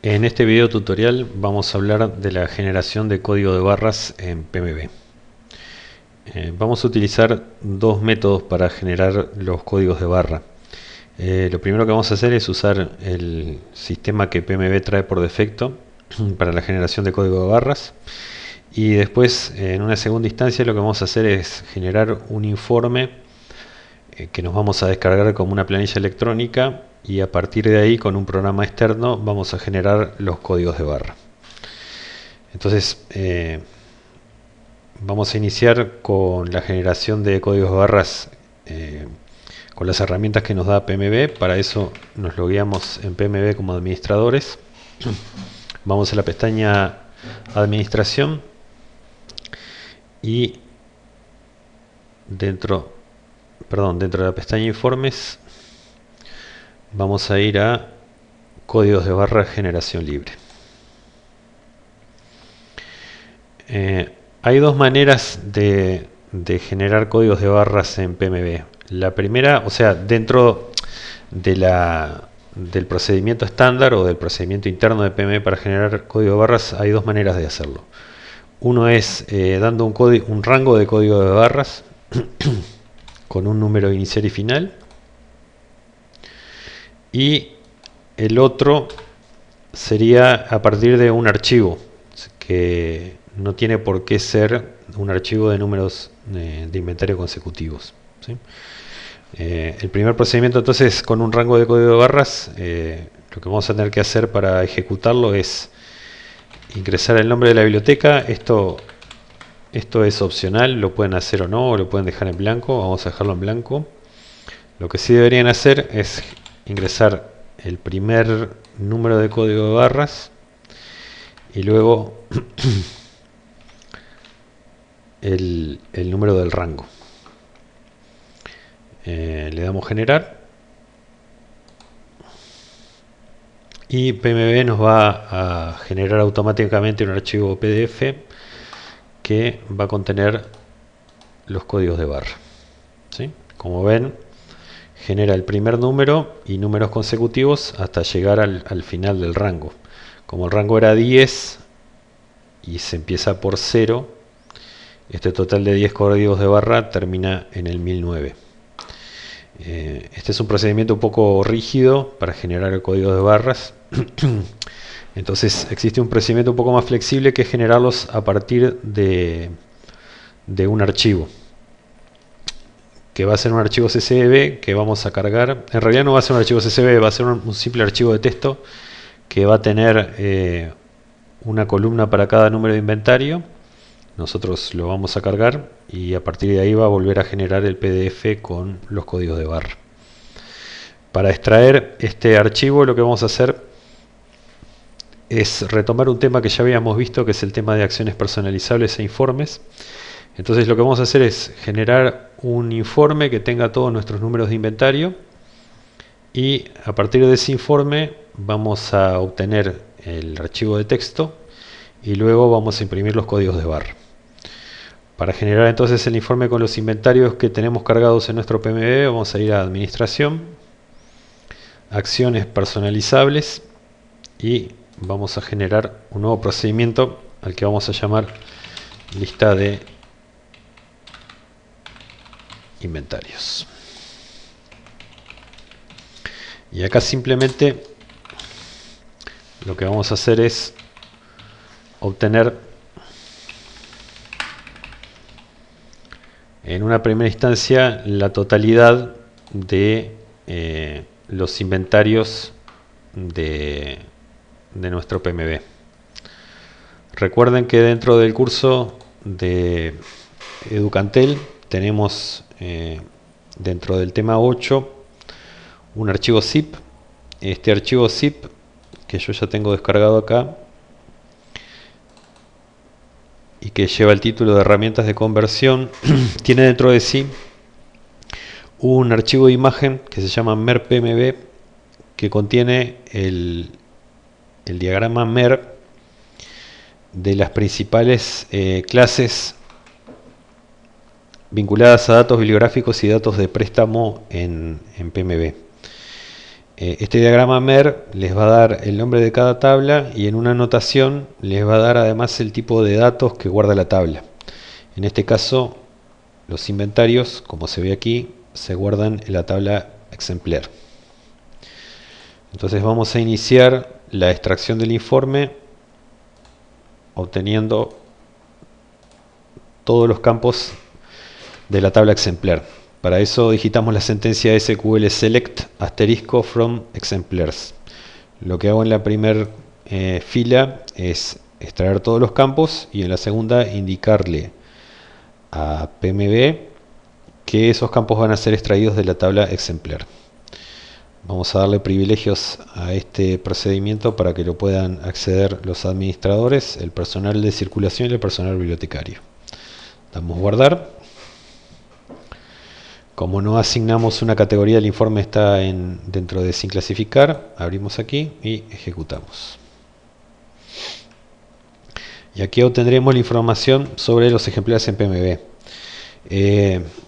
En este video tutorial vamos a hablar de la generación de código de barras en PMB. Vamos a utilizar dos métodos para generar los códigos de barra. Lo primero que vamos a hacer es usar el sistema que PMB trae por defecto para la generación de código de barras. Y después, en una segunda instancia, lo que vamos a hacer es generar un informe que nos vamos a descargar como una planilla electrónica, y a partir de ahí, con un programa externo, vamos a generar los códigos de barra. Entonces, vamos a iniciar con la generación de códigos de barras con las herramientas que nos da PMB. Para eso nos logueamos en PMB como administradores. Vamos a la pestaña Administración y dentro de la pestaña Informes vamos a ir a Códigos de barra generación libre. Hay dos maneras de generar códigos de barras en PMB. La primera, o sea, dentro del procedimiento estándar o del procedimiento interno de PMB para generar código de barras, hay dos maneras de hacerlo. Uno es dando un rango de código de barras con un número inicial y final. Y el otro sería a partir de un archivo, que no tiene por qué ser un archivo de números de inventario consecutivos, ¿sí? El primer procedimiento, entonces, con un rango de código de barras, lo que vamos a tener que hacer para ejecutarlo es ingresar el nombre de la biblioteca. Esto es opcional, lo pueden hacer o no, o lo pueden dejar en blanco. Vamos a dejarlo en blanco. Lo que sí deberían hacer es ingresar el primer número de código de barras y luego el número del rango. Le damos generar y PMB nos va a generar automáticamente un archivo PDF que va a contener los códigos de barra, ¿sí? Como ven, genera el primer número y números consecutivos hasta llegar al final del rango. Como el rango era 10 y se empieza por 0, este total de 10 códigos de barra termina en el 1009. Este es un procedimiento un poco rígido para generar el código de barras. Entonces existe un procedimiento un poco más flexible, que es generarlos a partir de un archivo, que va a ser un archivo CSV que vamos a cargar. En realidad no va a ser un archivo CSV, va a ser un simple archivo de texto que va a tener una columna para cada número de inventario. Nosotros lo vamos a cargar y a partir de ahí va a volver a generar el PDF con los códigos de barra. Para extraer este archivo, lo que vamos a hacer es retomar un tema que ya habíamos visto, que es el tema de acciones personalizables e informes. Entonces lo que vamos a hacer es generar un informe que tenga todos nuestros números de inventario, y a partir de ese informe vamos a obtener el archivo de texto y luego vamos a imprimir los códigos de barra. Para generar entonces el informe con los inventarios que tenemos cargados en nuestro PMB, vamos a ir a Administración, Acciones personalizables, y vamos a generar un nuevo procedimiento al que vamos a llamar lista de inventarios. Y acá simplemente lo que vamos a hacer es obtener en una primera instancia la totalidad de los inventarios de nuestro PMB. Recuerden que dentro del curso de Educantel tenemos dentro del tema 8 un archivo zip. Este archivo zip, que yo ya tengo descargado acá y que lleva el título de herramientas de conversión, tiene dentro de sí un archivo de imagen que se llama MER.pmb, que contiene el diagrama MER de las principales clases vinculadas a datos bibliográficos y datos de préstamo en PMB. Este diagrama MER les va a dar el nombre de cada tabla y en una anotación les va a dar además el tipo de datos que guarda la tabla. En este caso, los inventarios, como se ve aquí, se guardan en la tabla exemplar. Entonces vamos a iniciar la extracción del informe obteniendo todos los campos de la tabla exemplar. Para eso digitamos la sentencia SQL select asterisco from exemplars. Lo que hago en la primera fila es extraer todos los campos y en la segunda indicarle a PMB que esos campos van a ser extraídos de la tabla exemplar. Vamos a darle privilegios a este procedimiento para que lo puedan acceder los administradores, el personal de circulación y el personal bibliotecario. Damos guardar. Como no asignamos una categoría, el informe está dentro de sin clasificar, abrimos aquí y ejecutamos. Y aquí obtendremos la información sobre los ejemplares en PMB.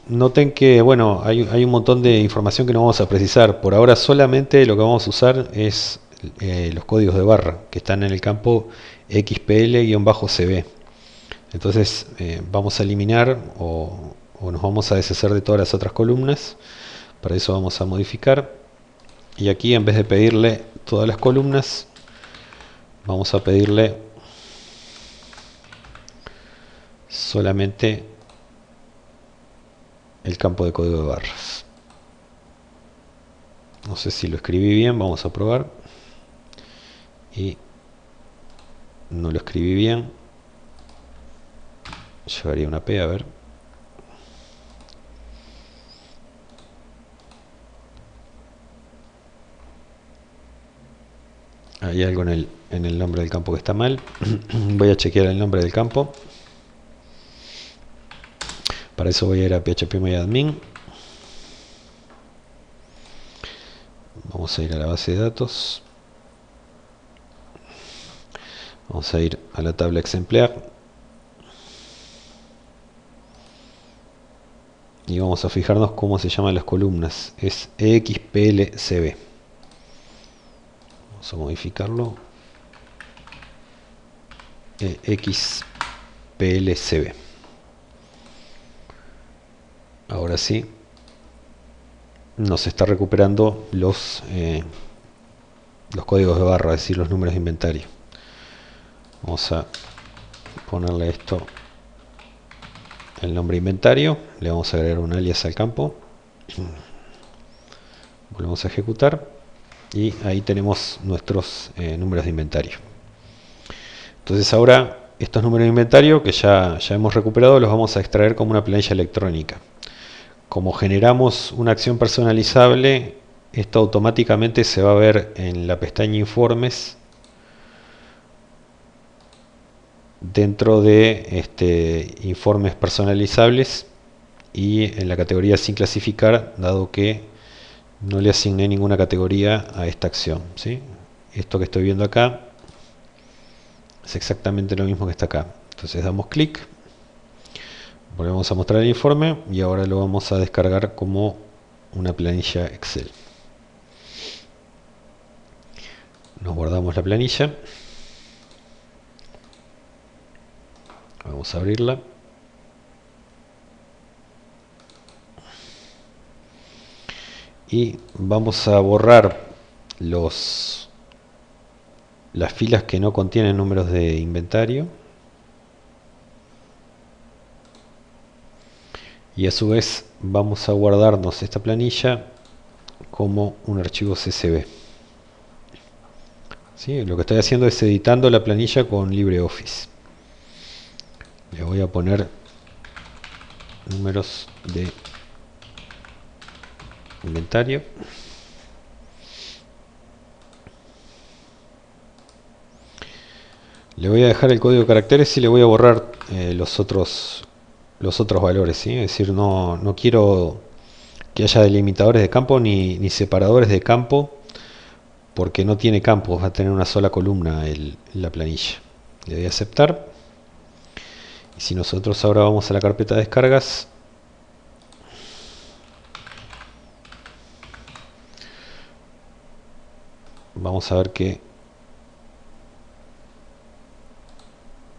Noten que bueno, hay un montón de información que no vamos a precisar. Por ahora solamente lo que vamos a usar es los códigos de barra que están en el campo XPL-CB. Entonces vamos a eliminar o nos vamos a deshacer de todas las otras columnas. Para eso vamos a modificar y aquí en vez de pedirle todas las columnas vamos a pedirle solamente el campo de código de barras. No sé si lo escribí bien, vamos a probar. Y no lo escribí bien. Llevaría una P, a ver. Hay algo en el nombre del campo que está mal. Voy a chequear el nombre del campo. Para eso voy a ir a phpMyAdmin. Vamos a ir a la base de datos. Vamos a ir a la tabla exemplar. Y vamos a fijarnos cómo se llaman las columnas. Es EXPLCB. Vamos a modificarlo. EXPLCB. Ahora sí. Nos está recuperando los códigos de barra, es decir, los números de inventario. Vamos a ponerle esto el nombre inventario, le vamos a agregar un alias al campo, volvemos a ejecutar y ahí tenemos nuestros números de inventario. Entonces ahora estos números de inventario que ya hemos recuperado los vamos a extraer como una planilla electrónica. Como generamos una acción personalizable, esto automáticamente se va a ver en la pestaña informes dentro de informes personalizables y en la categoría sin clasificar, dado que no le asigné ninguna categoría a esta acción, ¿sí? Esto que estoy viendo acá es exactamente lo mismo que está acá. Entonces damos clic, volvemos a mostrar el informe y ahora lo vamos a descargar como una planilla Excel. Nos guardamos la planilla. Vamos a abrirla. Y vamos a borrar las filas que no contienen números de inventario. Y a su vez vamos a guardarnos esta planilla como un archivo CSV. ¿Sí? Lo que estoy haciendo es editando la planilla con LibreOffice. Le voy a poner números de inventario. Le voy a dejar el código de caracteres y le voy a borrar los otros valores, ¿sí? Es decir, no quiero que haya delimitadores de campo ni separadores de campo, porque no tiene campos, va a tener una sola columna la planilla. Le doy a aceptar. Y si nosotros ahora vamos a la carpeta de descargas, vamos a ver que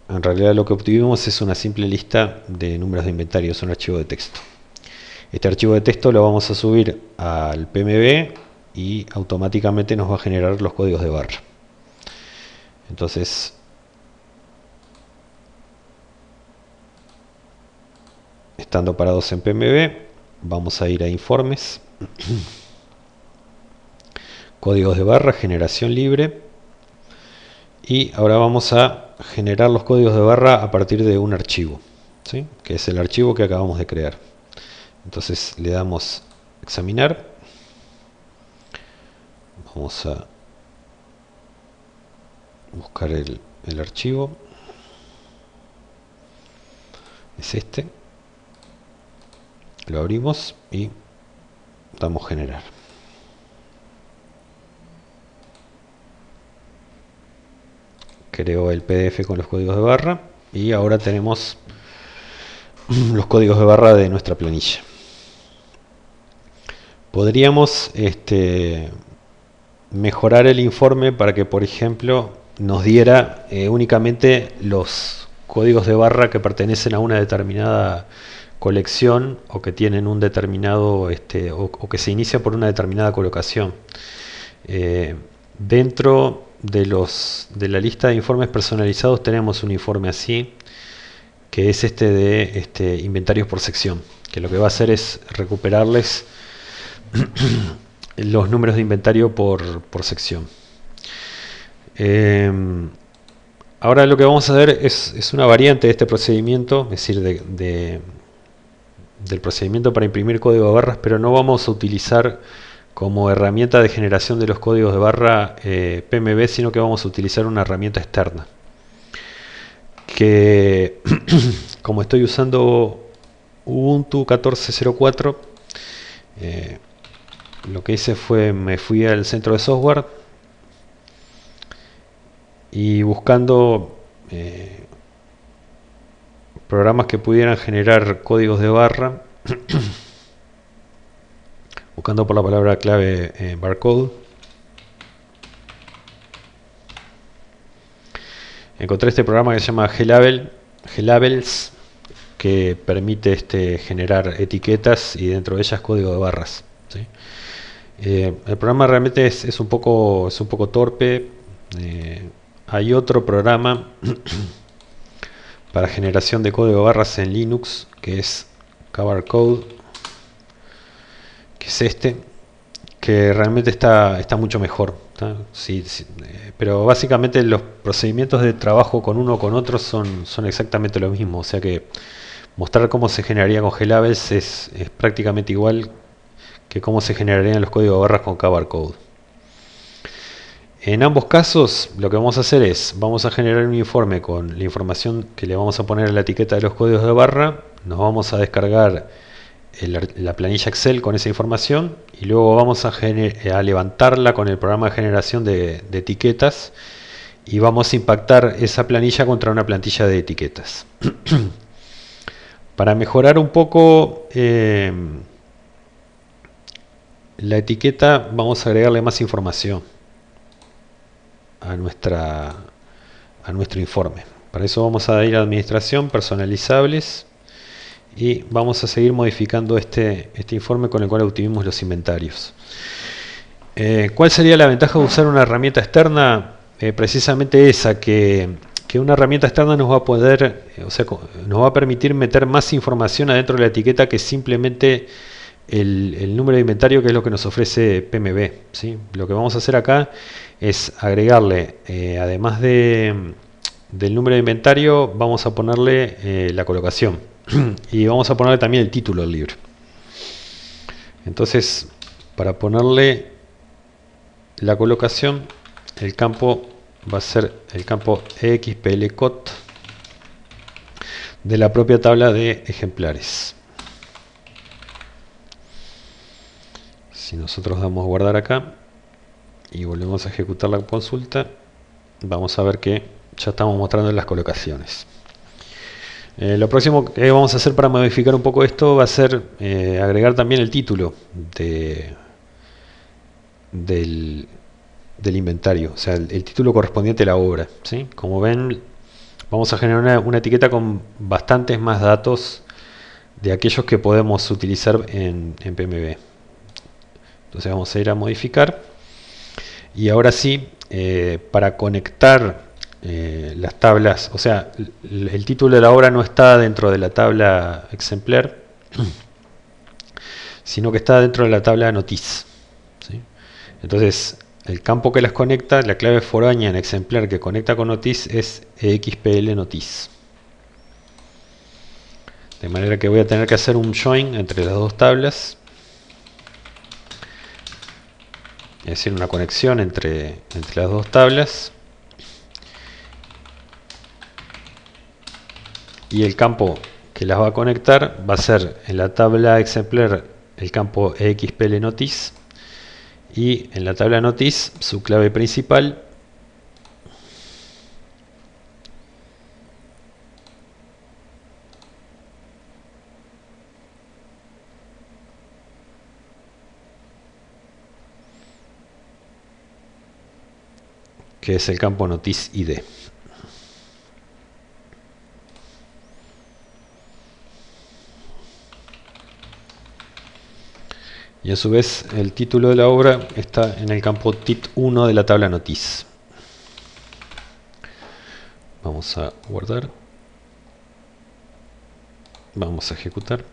en realidad lo que obtuvimos es una simple lista de números de inventario, es un archivo de texto. Este archivo de texto lo vamos a subir al PMB y automáticamente nos va a generar los códigos de barra. Entonces, estando parados en PMB, vamos a ir a informes, códigos de barra, generación libre, y ahora vamos a generar los códigos de barra a partir de un archivo, ¿sí? Que es el archivo que acabamos de crear. Entonces le damos examinar, vamos a buscar el archivo, es este, lo abrimos y damos generar. Creo el PDF con los códigos de barra y ahora tenemos los códigos de barra de nuestra planilla. Podríamos mejorar el informe para que, por ejemplo, nos diera únicamente los códigos de barra que pertenecen a una determinada colección o que tienen un determinado o que se inicia por una determinada colocación. Dentro de la lista de informes personalizados tenemos un informe así, que es este de inventarios por sección, que lo que va a hacer es recuperarles los números de inventario por sección. Ahora lo que vamos a hacer es una variante de este procedimiento, es decir, del procedimiento para imprimir código de barras, pero no vamos a utilizar como herramienta de generación de los códigos de barra PMB, sino que vamos a utilizar una herramienta externa. Que como estoy usando Ubuntu 14.04, lo que hice fue me fui al centro de software y buscando programas que pudieran generar códigos de barra, buscando por la palabra clave barcode, encontré este programa que se llama Glabels, que permite generar etiquetas y dentro de ellas código de barras, ¿sí? El programa realmente es un poco torpe. Hay otro programa para generación de código de barras en Linux que es Covercode, que es que realmente está mucho mejor, sí, pero básicamente los procedimientos de trabajo con uno o con otro son exactamente lo mismo, o sea que mostrar cómo se generaría con Glabels es prácticamente igual que cómo se generarían los códigos de barras con Covercode. En ambos casos lo que vamos a hacer es, vamos a generar un informe con la información que le vamos a poner en la etiqueta de los códigos de barra, nos vamos a descargar la planilla Excel con esa información y luego vamos a levantarla con el programa de generación de etiquetas y vamos a impactar esa planilla contra una plantilla de etiquetas. Para mejorar un poco la etiqueta, vamos a agregarle más información a nuestro informe. Para eso vamos a ir a administración, personalizables, y vamos a seguir modificando este informe con el cual obtuvimos los inventarios. ¿Cuál sería la ventaja de usar una herramienta externa? Precisamente esa, que una herramienta externa nos va a poder, nos va a permitir meter más información adentro de la etiqueta que simplemente el número de inventario, que es lo que nos ofrece PMB, ¿sí? Lo que vamos a hacer acá es agregarle, además del número de inventario, vamos a ponerle la colocación y vamos a ponerle también el título del libro. Entonces, para ponerle la colocación, el campo va a ser el campo EXPLCOT de la propia tabla de ejemplares. Si nosotros damos guardar acá y volvemos a ejecutar la consulta, vamos a ver que ya estamos mostrando las colocaciones. Lo próximo que vamos a hacer para modificar un poco esto va a ser agregar también el título del del inventario, o sea, el título correspondiente a la obra, ¿sí? Como ven, vamos a generar una etiqueta con bastantes más datos de aquellos que podemos utilizar en PMB. Entonces vamos a ir a modificar y ahora sí, para conectar las tablas, o sea, el título de la obra no está dentro de la tabla exemplar, sino que está dentro de la tabla notice, ¿sí? Entonces, el campo que las conecta, la clave foránea en exemplar que conecta con notice es expl notice. De manera que voy a tener que hacer un join entre las dos tablas, es decir, una conexión entre las dos tablas, y el campo que las va a conectar va a ser en la tabla exemplar el campo expl notice, y en la tabla notice su clave principal, que es el campo notice id. Y a su vez el título de la obra está en el campo tit1 de la tabla notice. Vamos a guardar. Vamos a ejecutar.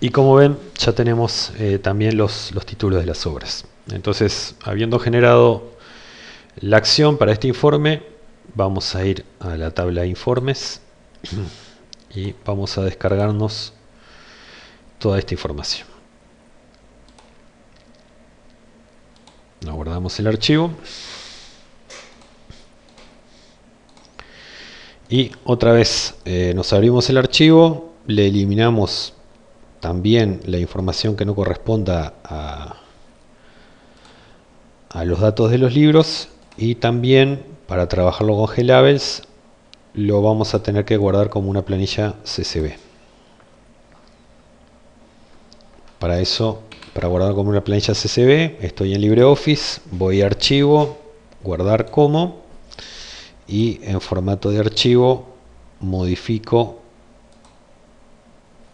Y como ven, ya tenemos también los títulos de las obras. Entonces, habiendo generado la acción para este informe, vamos a ir a la tabla informes y vamos a descargarnos toda esta información. Guardamos el archivo y otra vez nos abrimos el archivo, le eliminamos también la información que no corresponda a los datos de los libros, y también para trabajarlo con glabels lo vamos a tener que guardar como una planilla CSV. Para eso, para guardar como una planilla CSV, estoy en LibreOffice, voy a archivo, guardar como, y en formato de archivo modifico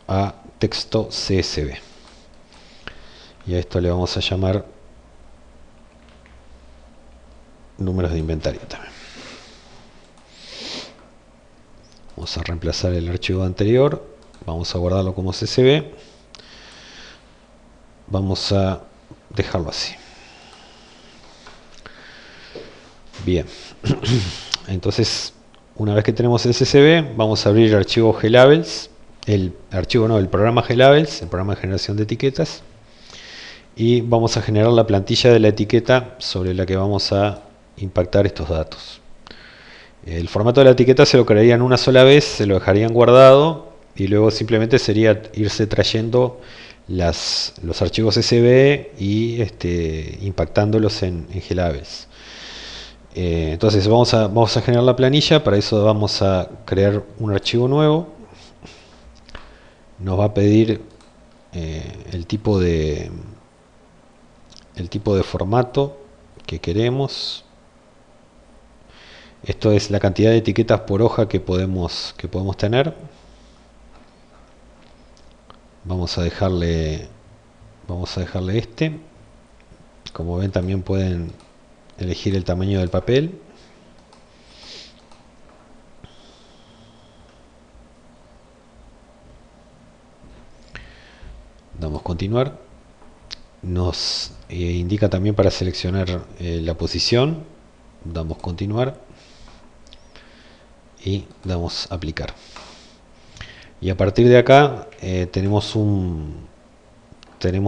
a texto CSV, y a esto le vamos a llamar números de inventario también. Vamos a reemplazar el archivo anterior, vamos a guardarlo como CSV, vamos a dejarlo así. Bien, entonces una vez que tenemos el CSV, vamos a abrir el archivo glabels, el programa glabels, el programa de generación de etiquetas, y vamos a generar la plantilla de la etiqueta sobre la que vamos a impactar estos datos. El formato de la etiqueta se lo crearían una sola vez, se lo dejarían guardado y luego simplemente sería irse trayendo los archivos CSV y impactándolos en glabels. Entonces vamos a generar la planilla. Para eso vamos a crear un archivo nuevo. Nos va a pedir el tipo de formato que queremos. Esto es la cantidad de etiquetas por hoja que podemos tener. Vamos a dejarle este. Como ven, también pueden elegir el tamaño del papel. Damos continuar. Nos indica también para seleccionar la posición. Damos continuar y damos aplicar. Y a partir de acá tenemos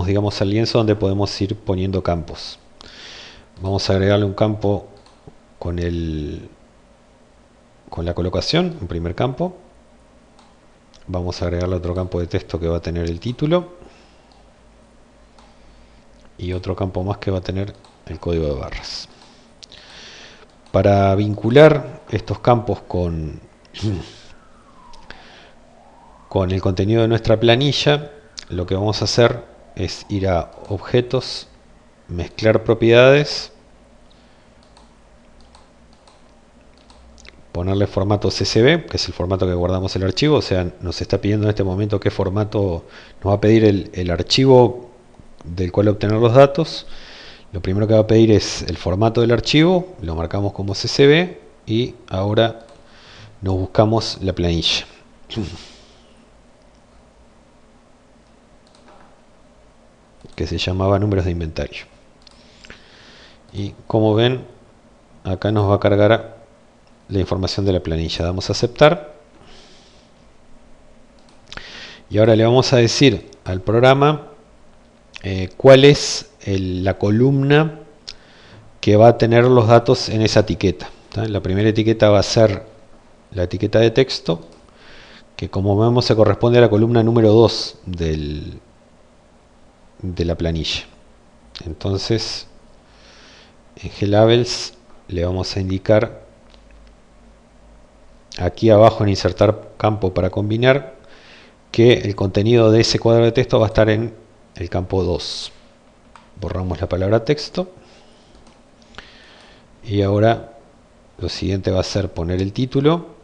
digamos el lienzo donde podemos ir poniendo campos. Vamos a agregarle un campo con la colocación, un primer campo. Vamos a agregarle otro campo de texto que va a tener el título, y otro campo más que va a tener el código de barras. Para vincular estos campos con el contenido de nuestra planilla, lo que vamos a hacer es ir a objetos, mezclar propiedades, ponerle formato CSV, que es el formato que guardamos el archivo, o sea, nos está pidiendo en este momento qué formato, nos va a pedir el archivo del cual obtener los datos. Lo primero que va a pedir es el formato del archivo, lo marcamos como CSV y ahora nos buscamos la planilla. Que se llamaba números de inventario. Y como ven, acá nos va a cargar la información de la planilla. Damos a aceptar. Y ahora le vamos a decir al programa cuál es la columna que va a tener los datos en esa etiqueta. La primera etiqueta va a ser la etiqueta de texto, que como vemos se corresponde a la columna número 2 de la planilla. Entonces, en glabels le vamos a indicar aquí abajo en insertar campo para combinar que el contenido de ese cuadro de texto va a estar en el campo 2. Borramos la palabra texto y ahora lo siguiente va a ser poner el título,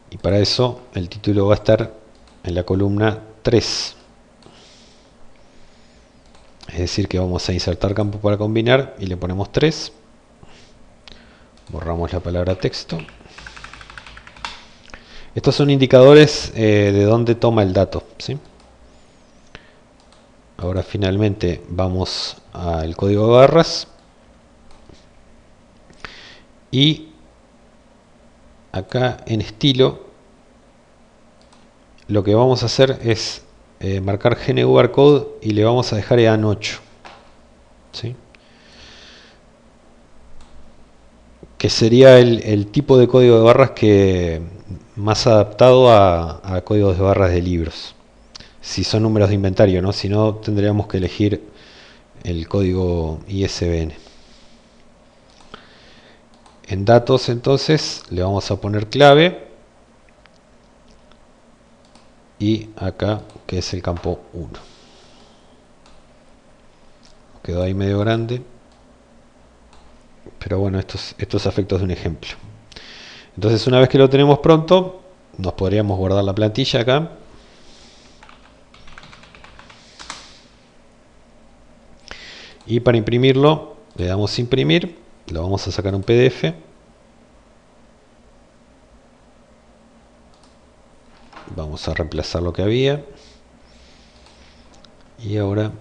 y para eso el título va a estar en la columna 3. Es decir que vamos a insertar campo para combinar y le ponemos 3. Borramos la palabra texto. Estos son indicadores de dónde toma el dato, ¿sí? Ahora finalmente vamos al código de barras y acá en estilo lo que vamos a hacer es marcar GNU Barcode y le vamos a dejar EAN 8, ¿sí? Que sería el tipo de código de barras que más adaptado a códigos de barras de libros, si son números de inventario, ¿no? Si no, tendríamos que elegir el código ISBN. En datos entonces le vamos a poner clave y acá que es el campo 1. Quedó ahí medio grande, pero bueno, estos efectos de un ejemplo. Entonces una vez que lo tenemos pronto, nos podríamos guardar la plantilla acá. Y para imprimirlo, le damos imprimir, lo vamos a sacar un PDF. Vamos a reemplazar lo que había. Y ahora,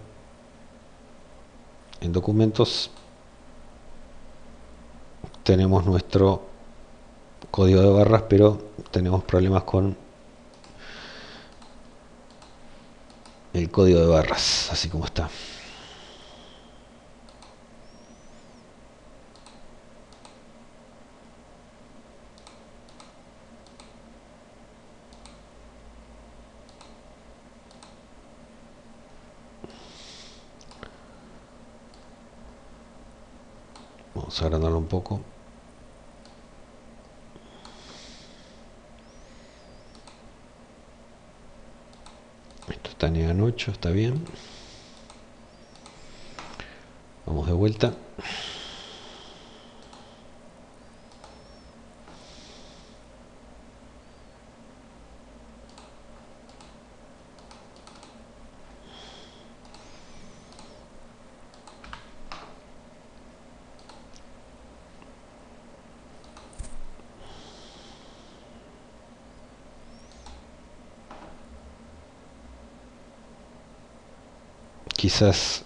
en documentos, tenemos nuestro código de barras, pero tenemos problemas con el código de barras, así como está. Vamos a agrandarlo un poco. Esto está en EAN 8, está bien. Vamos de vuelta. Quizás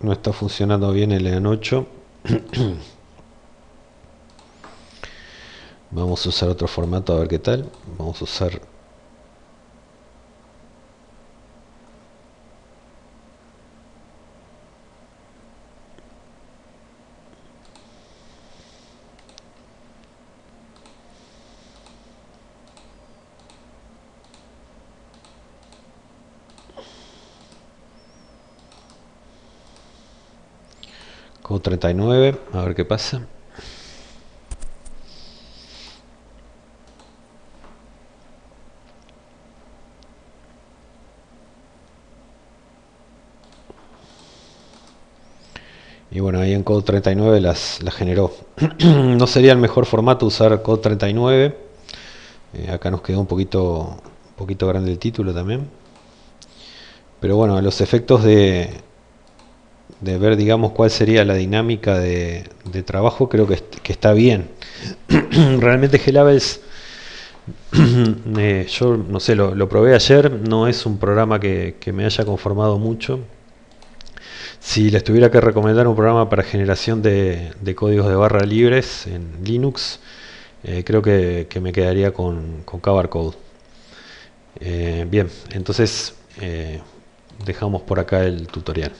no está funcionando bien el EAN 8. Vamos a usar otro formato a ver qué tal. Vamos a usar Code 39, a ver qué pasa. Y bueno, ahí en Code 39 las generó. No sería el mejor formato usar Code 39. Acá nos quedó un poquito grande el título también. Pero bueno, a los efectos de ver, digamos, cuál sería la dinámica de trabajo, creo que está bien. Realmente G-Labels, yo no sé, lo probé ayer, no es un programa que me haya conformado mucho. Si les tuviera que recomendar un programa para generación de códigos de barra libres en Linux, creo que me quedaría con Cover Code. Bien, entonces dejamos por acá el tutorial.